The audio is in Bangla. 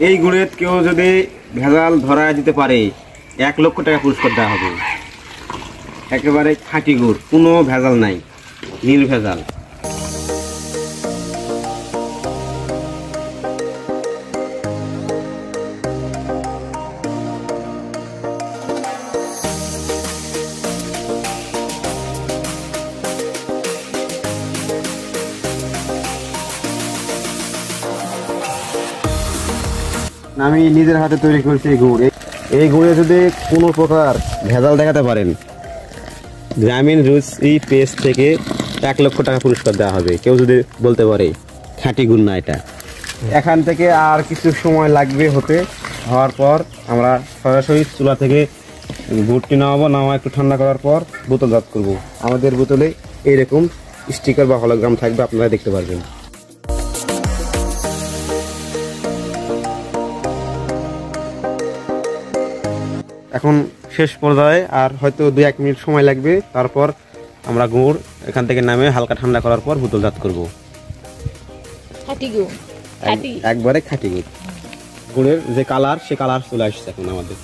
এই গুড়ের কেউ যদি ভেজাল ধরা দিতে পারে 1 লক্ষ টাকা পুরস্কার দেওয়া হবে। একেবারে খাঁটি গুড়, কোনো ভেজাল নাই, নির্ভেজাল। আমি নিজের হাতে তৈরি করেছি এই গুড়। এই গুড়ে যদি কোনো প্রকার ভেজাল দেখাতে পারেন, গ্রামীণ রুচি পেজ থেকে 1 লক্ষ টাকা পুরস্কার দেওয়া হবে। কেউ যদি বলতে পারে খাঁটি গুড় না এটা। এখান থেকে আর কিছু সময় লাগবে হওয়ার পর আমরা সরাসরি চুলা থেকে গুড়টি নামাবো, একটু ঠান্ডা করার পর বোতলজাত করব। আমাদের বোতলে এইরকম স্টিকার বা হলোগ্রাম থাকবে, আপনারা দেখতে পারবেন। এখন শেষ পর্যায়ে আর হয়তো 2-1 মিনিট সময় লাগবে। তারপর আমরা গুড় এখান থেকে নামে হালকা ঠান্ডা করার পর বোতলজাত করব। খাঁটি গুড়, একবারে খাঁটি গুড়। গুড়ের যে কালার, সে কালার চলে আসছে এখন আমাদের।